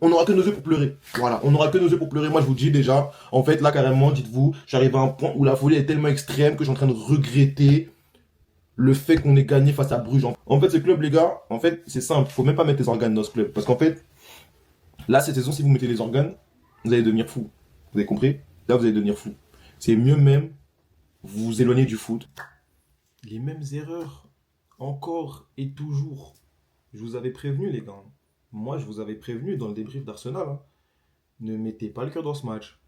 On n'aura que nos yeux pour pleurer. Voilà, on n'aura que nos yeux pour pleurer. Moi, je vous dis déjà, en fait, là, carrément, dites-vous, j'arrive à un point où la folie est tellement extrême que je suis en train de regretter le fait qu'on ait gagné face à Bruges. En fait, ce club, les gars, en fait, c'est simple. Faut même pas mettre les organes dans ce club. Parce qu'en fait, là, cette saison, si vous mettez les organes, vous allez devenir fou. Vous avez compris? Là, vous allez devenir fou. C'est mieux même, vous vous éloignez du foot. Les mêmes erreurs, encore et toujours. Je vous avais prévenu, les gars. Moi, je vous avais prévenu dans le débrief d'Arsenal, hein. Ne mettez pas le cœur dans ce match.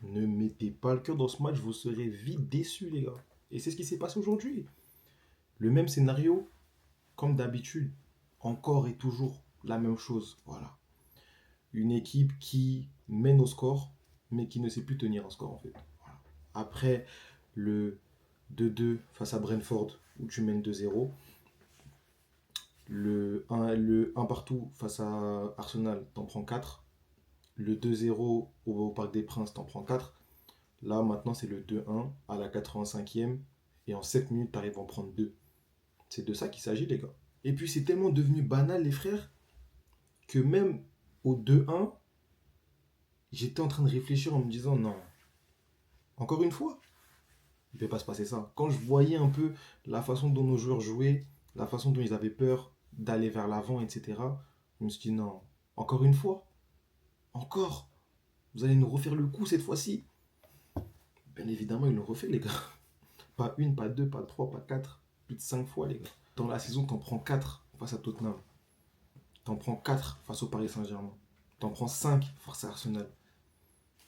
Ne mettez pas le cœur dans ce match, vous serez vite déçus, les gars. Et c'est ce qui s'est passé aujourd'hui. Le même scénario, comme d'habitude. Encore et toujours la même chose. Voilà. Une équipe qui mène au score, mais qui ne sait plus tenir un score, en fait. Voilà. Après le 2-2 face à Brentford, où tu mènes 2-0, le 1 partout face à Arsenal, t'en prends 4. Le 2-0 au Parc des Princes, t'en prends 4. Là, maintenant, c'est le 2-1 à la 85e. Et en 7 minutes, t'arrives à en prendre 2. C'est de ça qu'il s'agit, les gars. Et puis, c'est tellement devenu banal, les frères, que même au 2-1, j'étais en train de réfléchir en me disant non, encore une fois, il ne peut pas se passer ça. Quand je voyais un peu la façon dont nos joueurs jouaient, la façon dont ils avaient peur d'aller vers l'avant, etc., je me suis dit non, encore une fois, encore, vous allez nous refaire le coup cette fois-ci. Bien évidemment, ils l'ont refait, les gars. Pas une, pas deux, pas trois, pas quatre, plus de 5 fois, les gars. Dans la saison, t'en prends 4 face à Tottenham. T'en prends 4 face au Paris Saint-Germain. T'en prends 5 face à Arsenal.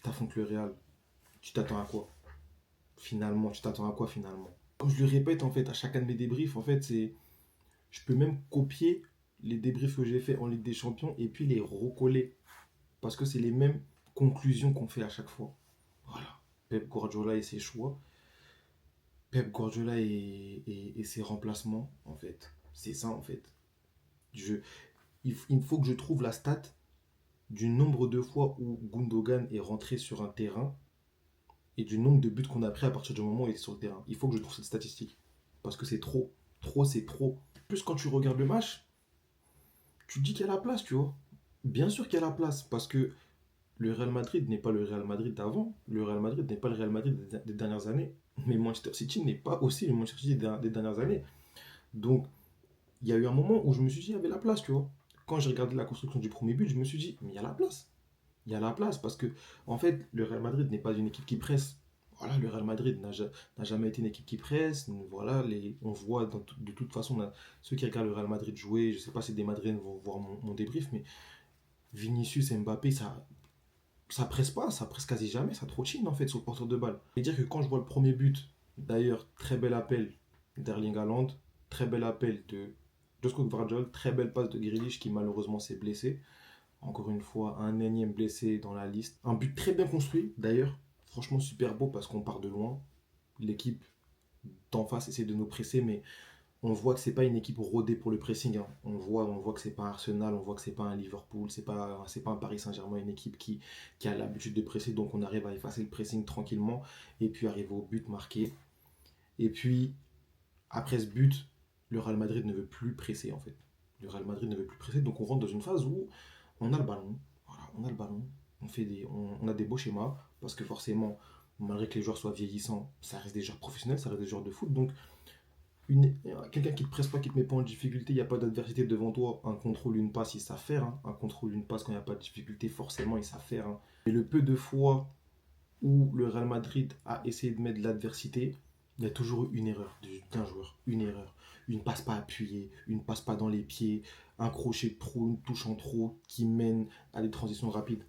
T'affrontes le Real. Tu t'attends à quoi? Finalement, tu t'attends à quoi finalement? Comme je le répète, en fait, à chacun de mes débriefs, en fait, c'est. Je peux même copier les débriefs que j'ai fait en Ligue des Champions et puis les recoller. Parce que c'est les mêmes conclusions qu'on fait à chaque fois. Voilà. Pep Guardiola et ses choix. Pep Guardiola et ses remplacements, en fait. C'est ça, en fait. Je, il faut que je trouve la stat du nombre de fois où Gundogan est rentré sur un terrain et du nombre de buts qu'on a pris à partir du moment où il est sur le terrain. Il faut que je trouve cette statistique. Parce que c'est trop. Trop, c'est trop. Plus quand tu regardes le match, tu te dis qu'il y a la place, tu vois. Bien sûr qu'il y a la place. Parce que le Real Madrid n'est pas le Real Madrid d'avant. Le Real Madrid n'est pas le Real Madrid des dernières années. Mais Manchester City n'est pas aussi le Manchester City des dernières années. Donc, il y a eu un moment où je me suis dit, il y avait la place, tu vois. Quand j'ai regardé la construction du premier but, je me suis dit, mais il y a la place. Il y a la place parce que, en fait, le Real Madrid n'est pas une équipe qui presse. Voilà, le Real Madrid n'a jamais été une équipe qui presse. Voilà, on voit de toute façon, ceux qui regardent le Real Madrid jouer, je ne sais pas si des Madrilènes vont voir mon débrief, mais Vinicius et Mbappé, ça presse pas, ça presse quasi jamais, ça trottine en fait sur le porteur de balle. Et dire que quand je vois le premier but, d'ailleurs, très bel appel d'Erling Haaland, très bel appel de Josko Gvardiol, très belle passe de Grealish qui malheureusement s'est blessé. Encore une fois, un énième blessé dans la liste. Un but très bien construit, d'ailleurs. Franchement, super beau parce qu'on part de loin. L'équipe d'en face essaie de nous presser, mais on voit que c'est pas une équipe rodée pour le pressing, hein. On voit que c'est pas un Arsenal, on voit que c'est pas un Liverpool, c'est pas un Paris Saint-Germain, une équipe qui a l'habitude de presser, donc on arrive à effacer le pressing tranquillement et puis arriver au but marqué. Et puis, après ce but, le Real Madrid ne veut plus presser en fait. Le Real Madrid ne veut plus presser, donc on rentre dans une phase où on a le ballon. Voilà, on a le ballon. On a des beaux schémas parce que forcément, malgré que les joueurs soient vieillissants, ça reste des joueurs professionnels, ça reste des joueurs de foot. Donc, quelqu'un qui ne te presse pas, qui ne te met pas en difficulté, il n'y a pas d'adversité devant toi. Un contrôle, une passe, ils savent faire, hein. Un contrôle, une passe, quand il n'y a pas de difficulté, forcément, ils savent faire, hein. Et le peu de fois où le Real Madrid a essayé de mettre de l'adversité, il y a toujours eu une erreur d'un joueur, une erreur. Une passe pas appuyée, une passe pas dans les pieds, un crochet de trop, une touche en trop qui mène à des transitions rapides.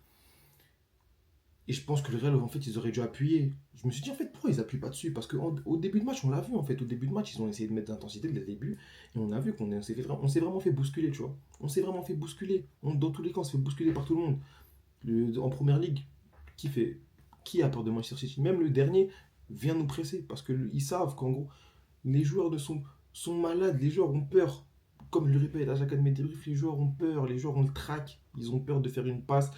Et je pense que le Real, en fait, ils auraient dû appuyer. Je me suis dit, en fait, pourquoi ils appuient pas dessus? Parce qu'au début de match, on l'a vu, en fait. Au début de match, ils ont essayé de mettre de l'intensité dès le début. Et on a vu on s'est vraiment fait bousculer, tu vois. On s'est vraiment fait bousculer. Dans tous les cas, on s'est fait bousculer par tout le monde. En première ligue, qui fait, qui a peur de Manchester City? Même le dernier vient nous presser. Parce qu'ils savent qu'en gros, les joueurs sont malades. Les joueurs ont peur. Comme je le répète à chacun de mes débriefs, les joueurs ont peur. Les joueurs ont le trac. Ils ont peur de faire une passe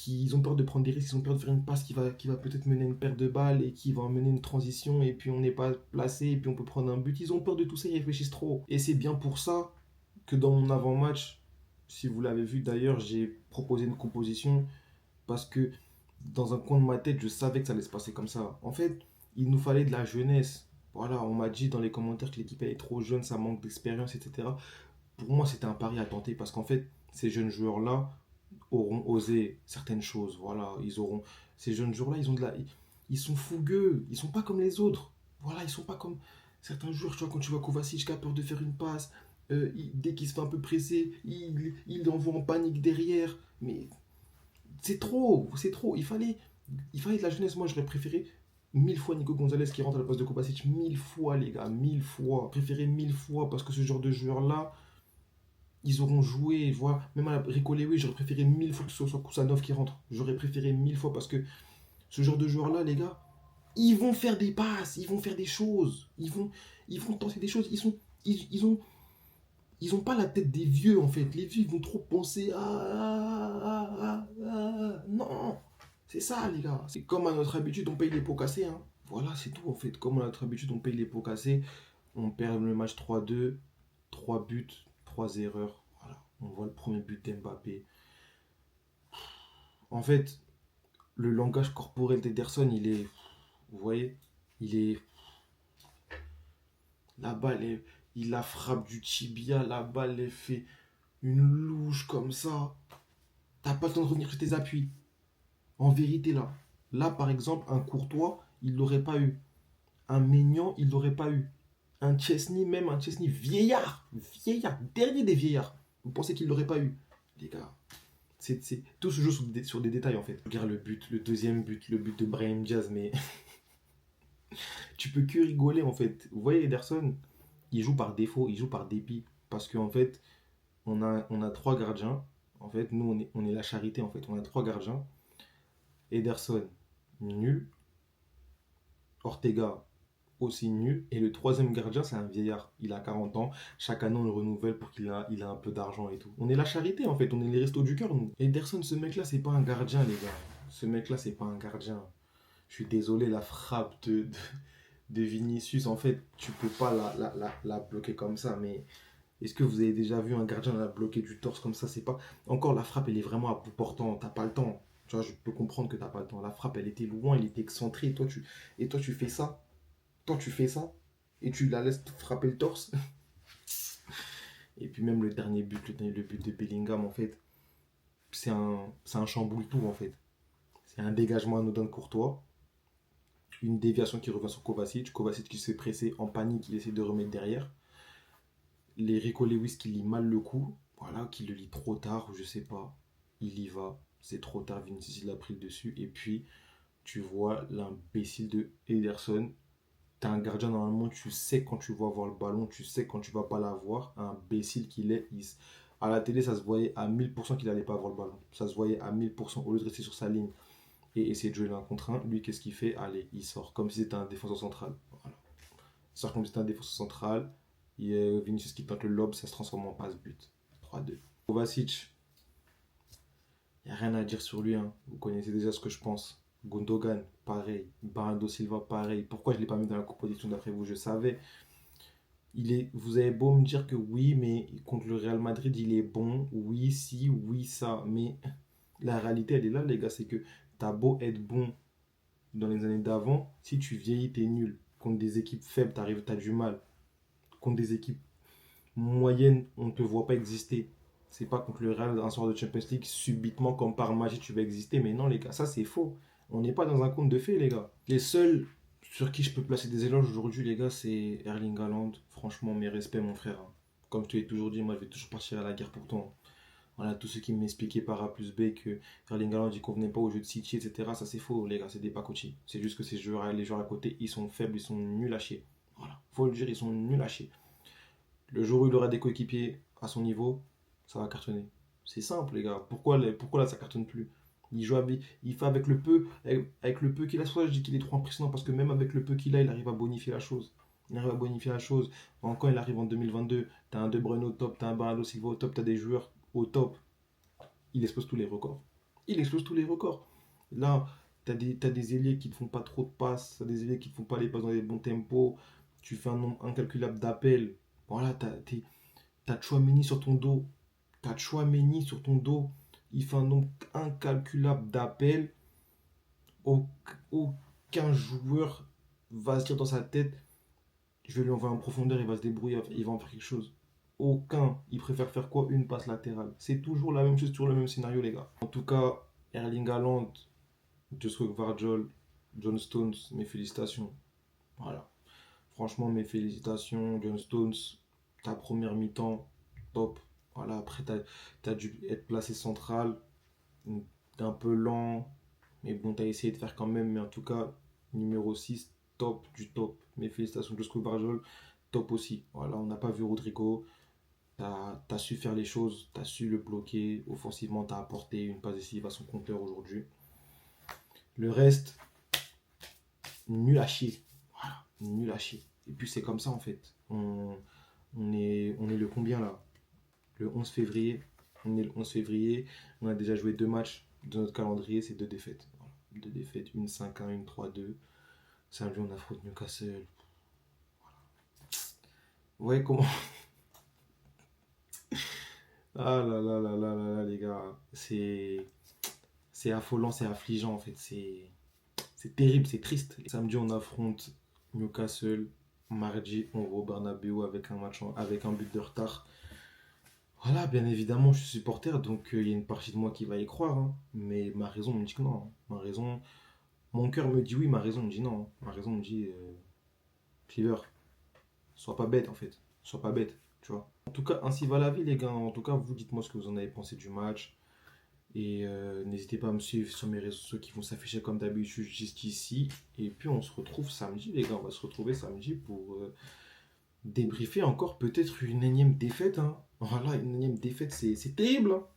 ils ont peur de prendre des risques, ils ont peur de faire une passe qui va peut-être mener à une perte de balle et qui va mener une transition et puis on n'est pas placé et puis on peut prendre un but. Ils ont peur de tout ça, ils réfléchissent trop. Et c'est bien pour ça que dans mon avant-match, Si vous l'avez vu d'ailleurs, j'ai proposé une composition parce que dans un coin de ma tête, je savais que ça allait se passer comme ça. En fait, il nous fallait de la jeunesse. Voilà, on m'a dit dans les commentaires que l'équipe elle est trop jeune, ça manque d'expérience, etc. Pour moi, c'était un pari à tenter parce qu'en fait, ces jeunes joueurs-là auront osé certaines choses. Voilà, ces jeunes joueurs-là, ils sont fougueux, ils sont pas comme les autres. Voilà, ils sont pas comme certains joueurs. Tu vois, quand tu vois Kovacic qui a peur de faire une passe, dès qu'il se fait un peu presser, il envoie en panique derrière. Mais c'est trop, c'est trop. Il fallait de la jeunesse. Moi, j'aurais préféré mille fois Nico Gonzalez qui rentre à la place de Kovacic. Mille fois, les gars, mille fois. Préféré mille fois parce que ce genre de joueurs-là, ils auront joué. Voilà. Même à la Rico Lewis, j'aurais préféré mille fois que ce soit Kusanov qui rentre. J'aurais préféré mille fois parce que ce genre de joueurs-là, les gars, ils vont faire des passes, ils vont faire des choses. Ils vont tenter des choses. Ils ont pas la tête des vieux en fait. Les vieux ils vont trop penser non, c'est ça les gars. C'est comme à notre habitude on paye les pots cassés hein. Voilà c'est tout en fait. Comme à notre habitude on paye les pots cassés. On perd le match 3-2, 3 buts, 3 erreurs. Voilà. On voit le premier but d'Mbappé. En fait le langage corporel d'Ederson il est, vous voyez, il est, la balle est, il la frappe du tibia, la balle est fait une louche comme ça. T'as pas le temps de revenir sur tes appuis. En vérité, là, par exemple, un Courtois, il l'aurait pas eu. Un Maignan, il l'aurait pas eu. Un Chesney, même un Chesney vieillard, dernier des vieillards. Vous pensez qu'il l'aurait pas eu, les gars. Tout se joue sur des détails en fait. Regarde le but, le deuxième but, le but de Brahim Diaz, mais tu peux que rigoler en fait. Vous voyez Ederson, il joue par défaut, il joue par dépit. Parce qu'en fait, on a trois gardiens. En fait, nous, on est la charité en fait. On a trois gardiens. Ederson, nul. Ortega, aussi nul. Et le troisième gardien, c'est un vieillard. Il a 40 ans. Chaque année, on le renouvelle pour qu'il a un peu d'argent et tout. On est la charité, en fait. On est les restos du cœur, nous. Ederson, ce mec-là, c'est pas un gardien, les gars. Ce mec-là, c'est pas un gardien. Je suis désolé, la frappe de Vinicius, en fait, tu peux pas la bloquer comme ça. Mais est-ce que vous avez déjà vu un gardien la bloquer du torse comme ça? C'est pas. Encore, la frappe, elle est vraiment à bout portant. T'as pas le temps. Tu vois, je peux comprendre que t'as pas le temps. La frappe, elle était loin, elle était excentrée. Et toi, tu fais ça. Toi, tu fais ça. Et tu la laisses frapper le torse. Et puis même le dernier but, le but de Bellingham, en fait, c'est un chamboule-tout, en fait. C'est un dégagement anodin de Courtois. Une déviation qui revient sur Kovacic. Kovacic qui se fait presser en panique, il essaie de remettre derrière. Les Rico Lewis qui lit mal le coup. Voilà, qui le lit trop tard, ou je sais pas. Il y va. C'est trop tard, Vinicius il a pris le dessus. Et puis, tu vois l'imbécile de Ederson. T'es un gardien, normalement, tu sais quand tu vas avoir le ballon, tu sais quand tu vas pas l'avoir. Un imbécile qu'il est. À la télé, ça se voyait à 1000% qu'il allait pas avoir le ballon. Ça se voyait à 1000%. Au lieu de rester sur sa ligne et essayer de jouer l'un contre un, lui, qu'est-ce qu'il fait? Allez, il sort comme si c'était un défenseur central. Voilà. Il sort comme si c'était un défenseur central. Il y a Vinicius qui tente le lob, ça se transforme en passe-but. 3-2. Kovacic, il n'y a rien à dire sur lui. Hein. Vous connaissez déjà ce que je pense. Gundogan, pareil. Bernardo Silva, pareil. Pourquoi je ne l'ai pas mis dans la composition d'après vous? Je savais. Vous avez beau me dire que oui, mais contre le Real Madrid, il est bon. Oui, si, oui, ça. Mais la réalité, elle est là, les gars. C'est que t'as beau être bon dans les années d'avant. Si tu vieillis, t'es nul. Contre des équipes faibles, t'as du mal. Contre des équipes moyennes, on ne te voit pas exister. C'est pas contre le Real, un soir de Champions League, subitement, comme par magie, tu vas exister. Mais non, les gars, ça c'est faux. On n'est pas dans un conte de fées, les gars. Les seuls sur qui je peux placer des éloges aujourd'hui, les gars, c'est Erling Haaland. Franchement, mes respects, mon frère. Hein. Comme je te l'ai toujours dit, moi, je vais toujours partir à la guerre pour toi. Hein. Voilà, tous ceux qui m'expliquaient par A plus B que Erling Haaland, il convenait pas au jeu de City, etc. Ça, c'est faux, les gars, c'est des pacotis. C'est juste que les joueurs à côté, ils sont faibles, ils sont nuls à chier. Voilà, faut le dire, ils sont nuls à chier. Le jour où il aura des coéquipiers à son niveau, ça va cartonner. C'est simple, les gars. Pourquoi là, ça cartonne plus? Il fait avec le peu qu'il a. Soit je dis qu'il est trop impressionnant parce que même avec le peu qu'il a, il arrive à bonifier la chose. Il arrive à bonifier la chose. Quand il arrive en 2022, t'as un De Bruyne au top, t'as un Bernardo Silva au top, t'as des joueurs au top. Il explose tous les records. Il explose tous les records. Là, t'as des ailiers qui ne font pas trop de passes, t'as des ailiers qui ne font pas les passes dans les bons tempos. Tu fais un nombre incalculable d'appels. Voilà, t'as Chouameni sur ton dos. T'as Tchouaméni sur ton dos. Il fait un nombre incalculable d'appels. Aucun joueur va se dire dans sa tête, je vais lui envoyer en profondeur, il va se débrouiller, il va en faire quelque chose. Aucun. Il préfère faire quoi? Une passe latérale. C'est toujours la même chose, toujours le même scénario, les gars. En tout cas, Erling Haaland, Joshua Gvardiol, John Stones, mes félicitations. Voilà. Franchement, mes félicitations, John Stones. Ta première mi-temps, top. Voilà, après, t'as dû être placé central. T'es un peu lent, mais bon, t'as essayé de faire quand même. Mais en tout cas, numéro 6 top du top. Mes félicitations, Josko Barjol, top aussi. Voilà, on n'a pas vu Rodrigo. T'as su faire les choses, t'as su le bloquer. Offensivement, t'as apporté une passe décisive à son compteur aujourd'hui. Le reste, nul à chier. Voilà, nul à chier. Et puis c'est comme ça en fait. On est le combien là? Le 11 février. On est le 11 février. On a déjà joué 2 matchs de notre calendrier, c'est 2 défaites. Voilà. 2 défaites, une 5-1, une 3-2. Samedi, on affronte Newcastle. Ouais, comment? Ah là là là là là là, les gars. C'est affolant, c'est affligeant en fait. C'est terrible, c'est triste. Samedi, on affronte Newcastle. Mardi, on va au Bernabeu avec un match avec un but de retard. Voilà, bien évidemment, je suis supporter, donc il y a une partie de moi qui va y croire, hein. Mais ma raison me dit que non, hein. Ma raison, mon cœur me dit oui, ma raison me dit non, hein. Ma raison me dit, Cleaver, sois pas bête en fait. Sois pas bête, tu vois. En tout cas, ainsi va la vie, les gars. En tout cas, vous dites-moi ce que vous en avez pensé du match. Et n'hésitez pas à me suivre sur mes réseaux sociaux qui vont s'afficher comme d'habitude juste ici. Et puis on se retrouve samedi, les gars. On va se retrouver samedi pour débriefer encore peut-être une énième défaite, hein. Voilà, une énième défaite, c'est terrible, hein.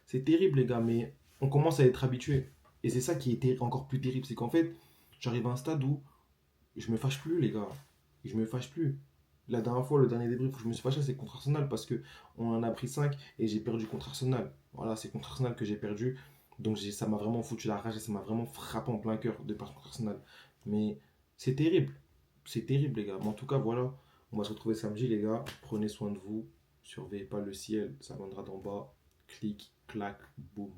C'est terrible, les gars, mais on commence à être habitué. Et c'est ça qui était encore plus terrible, c'est qu'en fait, j'arrive à un stade où je me fâche plus, les gars. Je me fâche plus. La dernière fois, le dernier débrief où je me suis fâché, c'est contre Arsenal parce que on en a pris 5 et j'ai perdu contre Arsenal. Voilà, c'est contre Arsenal que j'ai perdu. Donc ça m'a vraiment foutu la rage et ça m'a vraiment frappé en plein cœur de perdre contre Arsenal. Mais c'est terrible. C'est terrible, les gars. Mais en tout cas, voilà. On va se retrouver samedi, les gars. Prenez soin de vous. Surveillez pas le ciel. Ça viendra d'en bas. Clic, clac, boum.